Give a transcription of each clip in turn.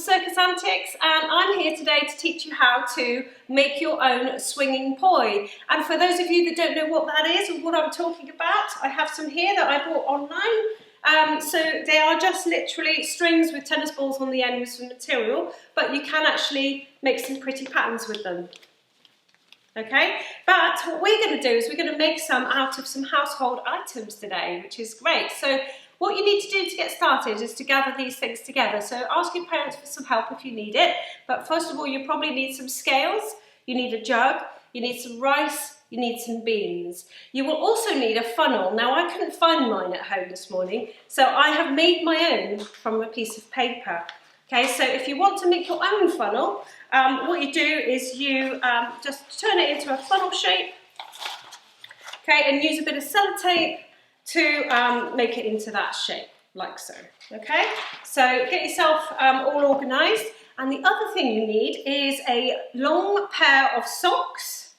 Circus Antics, and I'm here today to teach you how to make your own swinging poi. And for those of you that don't know what that is or what I'm talking about, I have some here that I bought online. So they are just literally strings with tennis balls on the end with some material, but you can actually make some pretty patterns with them. Okay, but what we're going to do is we're going to make some out of some household items today, which is great. So what you need to do to get started is to gather these things together. So ask your parents for some help if you need it. But first of all, you probably need some scales, you need a jug, you need some rice, you need some beans. You will also need a funnel. Now I couldn't find mine at home this morning, so I have made my own from a piece of paper. Okay, so if you want to make your own funnel, what you do is you just turn it into a funnel shape, okay, and use a bit of sellotape to make it into that shape, like so, okay? So get yourself all organised, and the other thing you need is a long pair of socks.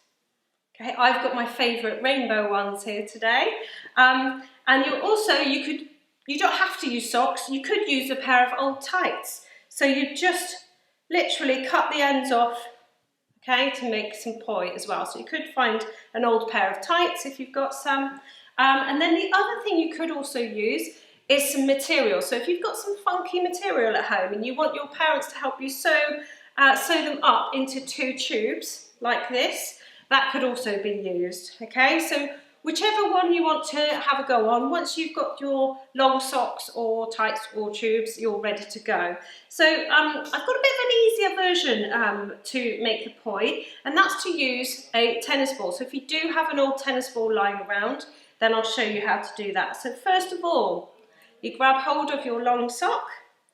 Okay, I've got my favourite rainbow ones here today, and you don't have to use socks, you could use a pair of old tights. So you just literally cut the ends off, okay, to make some poi as well. So you could find an old pair of tights if you've got some. And then the other thing you could also use is some material. So if you've got some funky material at home and you want your parents to help you sew them up into two tubes like this, that could also be used, okay? So whichever one you want to have a go on, once you've got your long socks or tights or tubes, you're ready to go. So I've got a bit of an easier version to make the poi, and that's to use a tennis ball. So if you do have an old tennis ball lying around, then I'll show you how to do that. So first of all, you grab hold of your long sock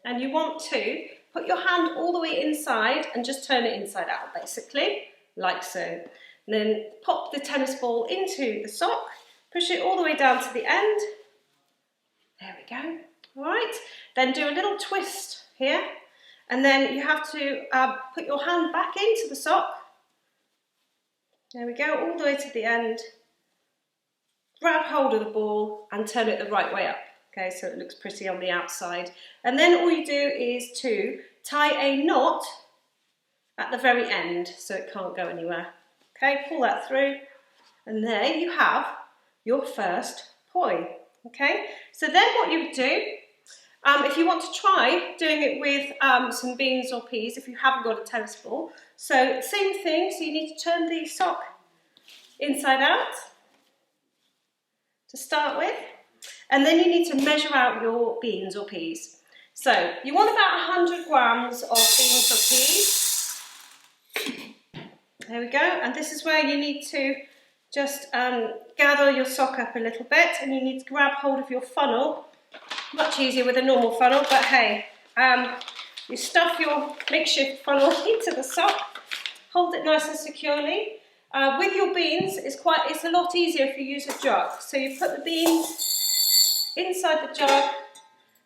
and you want to put your hand all the way inside and just turn it inside out, basically, like so. And then pop the tennis ball into the sock, push it all the way down to the end. There we go. All right. Then do a little twist here. And then you have to put your hand back into the sock. There we go, all the way to the end. Grab hold of the ball and turn it the right way up. Okay, so it looks pretty on the outside. And then all you do is to tie a knot at the very end so it can't go anywhere. Okay, pull that through, and there you have your first poi. Okay, so then what you would do, if you want to try doing it with some beans or peas, if you haven't got a tennis ball, so same thing, so you need to turn the sock inside out to start with, and then you need to measure out your beans or peas. So you want about 100 grams of beans or peas. There we go, and this is where you need to just gather your sock up a little bit, and you need to grab hold of your funnel. Much easier with a normal funnel, but hey, you stuff your makeshift funnel into the sock, hold it nice and securely. With your beans, it's a lot easier if you use a jug. So you put the beans inside the jug,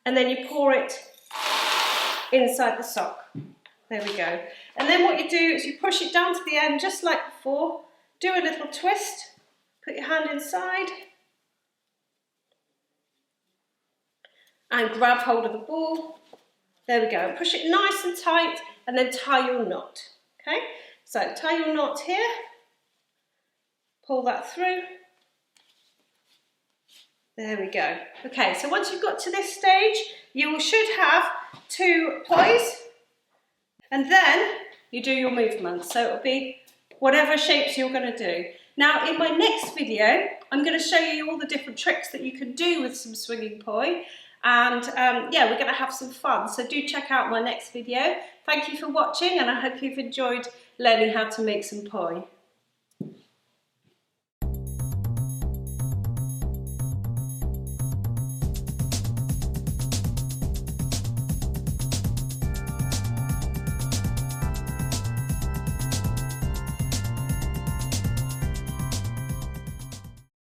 and then you pour it inside the sock. There we go. And then what you do is you push it down to the end just like before, do a little twist, put your hand inside, and grab hold of the ball. There we go. Push it nice and tight, and then tie your knot. Okay? So tie your knot here, pull that through. There we go. Okay, so once you've got to this stage, you should have two pois. And then you do your movements. So it'll be whatever shapes you're going to do. Now in my next video, I'm going to show you all the different tricks that you can do with some swinging poi. And yeah, we're going to have some fun. So do check out my next video. Thank you for watching, and I hope you've enjoyed learning how to make some poi.